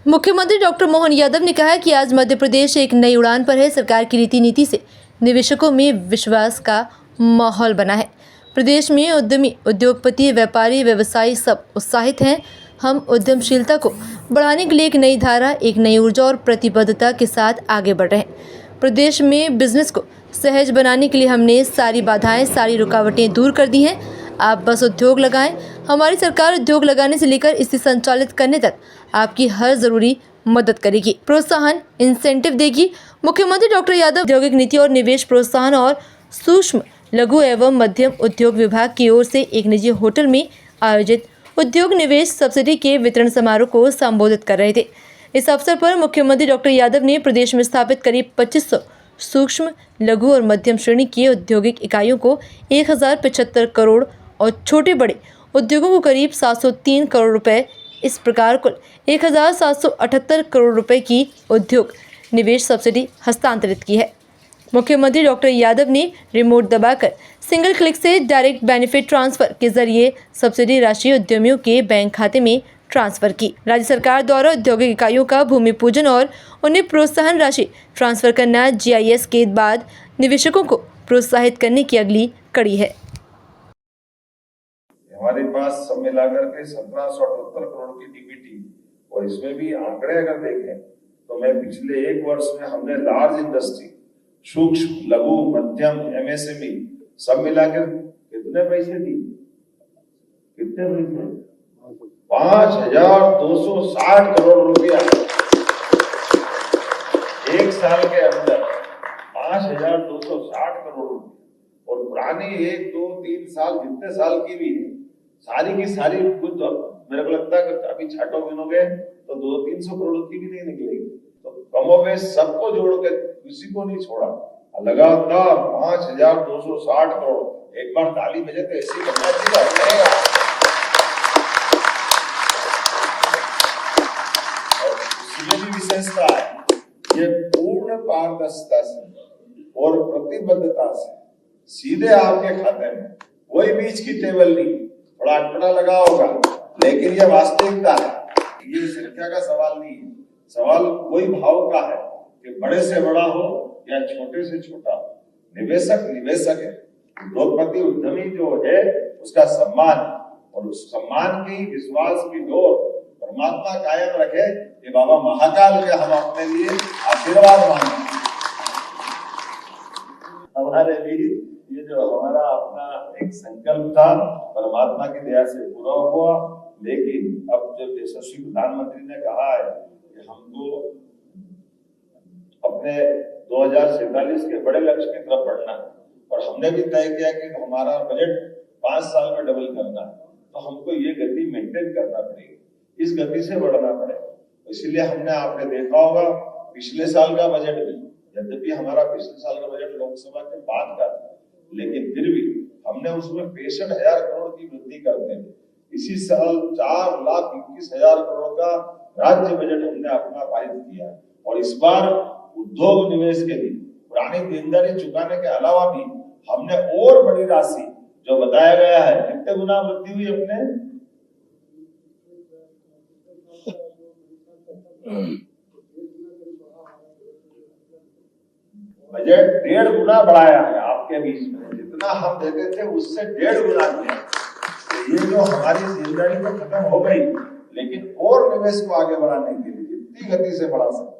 मुख्यमंत्री डॉक्टर मोहन यादव ने कहा कि आज मध्य प्रदेश एक नई उड़ान पर है। सरकार की रीति नीति से निवेशकों में विश्वास का माहौल बना है। प्रदेश में उद्यमी, उद्योगपति, व्यापारी, व्यवसायी सब उत्साहित हैं। हम उद्यमशीलता को बढ़ाने के लिए एक नई धारा, एक नई ऊर्जा और प्रतिबद्धता के साथ आगे बढ़ रहे हैं। प्रदेश में बिजनेस को सहज बनाने के लिए हमने सारी बाधाएं, सारी रुकावटें दूर कर दी हैं। आप बस उद्योग लगाएं। हमारी सरकार उद्योग लगाने से लेकर इसे संचालित करने तक आपकी हर जरूरी मदद करेगी, प्रोत्साहन, इंसेंटिव देगी। मुख्यमंत्री डॉक्टर यादव औद्योगिक नीति और निवेश प्रोत्साहन और सूक्ष्म, लघु एवं मध्यम उद्योग विभाग की ओर से एक निजी होटल में आयोजित उद्योग निवेश सब्सिडी के वितरण समारोह को संबोधित कर रहे थे। इस अवसर पर मुख्यमंत्री डॉक्टर यादव ने प्रदेश में स्थापित करीब 2500 सूक्ष्म, लघु और मध्यम श्रेणी की औद्योगिक इकाइयों को 1075 करोड़ और छोटे बड़े उद्योगों को करीब 703 करोड़ रुपए, इस प्रकार कुल 1778 करोड़ रुपए की उद्योग निवेश सब्सिडी हस्तांतरित की है। मुख्यमंत्री डॉक्टर यादव ने रिमोट दबाकर सिंगल क्लिक से डायरेक्ट बेनिफिट ट्रांसफर के जरिए सब्सिडी राशि उद्यमियों के बैंक खाते में ट्रांसफर की। राज्य सरकार द्वारा औद्योगिक इकाइयों का भूमि पूजन और उन्हें प्रोत्साहन राशि ट्रांसफर करना जीआईएस के बाद निवेशकों को प्रोत्साहित करने की अगली कड़ी है। हमारे पास सब मिलाकर के 1778 करोड़ की डीबीटी, और इसमें भी आंकड़े अगर देखें तो मैं पिछले एक वर्ष में हमने लार्ज इंडस्ट्री, सूक्ष्म, लघु, मध्यम, एमएसएमई सब मिलाकर कितने पैसे दिए? कितने पैसे? 5260 करोड़ रुपया एक साल के अंदर। 5260 करोड़ रुपया। और पुरानी 1, 2, 3 साल जितने साल की भी है, सारी की सारी कुछ मेरे को लगता है कि अभी छाटो गिनोगे तो 200-300 करोड़ की भी नहीं निकलेगी। तो कमोबेश सबको जोड़ के किसी को नहीं छोड़ा, लगातार 5260 करोड़। एक बार ताली बजे तो ऐसी बनना चाहिए। और इसमें भी विशेषता है, ये पूर्ण पारदर्शिता से और प्रतिबद्धता से सीधे आपके खाते में, कोई बीच की टेबल नहीं, थोड़ा अटपटा लगा होगा, लेकिन ये वास्तविकता है। ये संख्या का सवाल नहीं है, सवाल वही भाव का है कि बड़े से बड़ा हो या छोटे से छोटा हो, निवेशक निवेशक है। उद्योगपति उद्यमी जो है उसका सम्मान, और उस सम्मान की, विश्वास की डोर परमात्मा कायम रखे। ये बाबा महाकाल के हम अपने लिए आशीर्वाद मांगते हैं। हमारे लिए ये जो हमारा अपना एक संकल्प था परमात्मा की दया से पूरा हुआ। लेकिन अब जब यशस्वी प्रधानमंत्री ने कहा है कि हमको अपने 2047 के बड़े लक्ष्य की तरफ बढ़ना है, और हमने भी तय किया कि हमारा बजट 5 साल में डबल करना है, तो हमको ये गति मेंटेन करना पड़ेगी, इस गति से बढ़ना पड़ेगा। इसलिए हमने, आपने देखा होगा पिछले साल का बजट भी, यद्यपि हमारा पिछले साल का बजट लोकसभा के बाद का था, लेकिन फिर भी हमने उसमें 65,000 करोड़ की वृद्धि करते हैं। इसी साल 4,21,000 करोड़ का राज्य बजट हमने अपना पारित किया। और इस बार उद्योग निवेश के लिए पुरानी देनदारी चुकाने के अलावा भी हमने और बड़ी राशि जो बताया गया है, कितने गुना वृद्धि हुई अपने? बजट 1.5 गुना बढ़ाया है आपके बीच में, जितना हम देते थे उससे 1.5 गुना दिया। ये जो हमारी जिम्मेदारी तो खत्म हो गई, लेकिन और निवेश को आगे बढ़ाने के लिए जितनी गति से बढ़ा सकते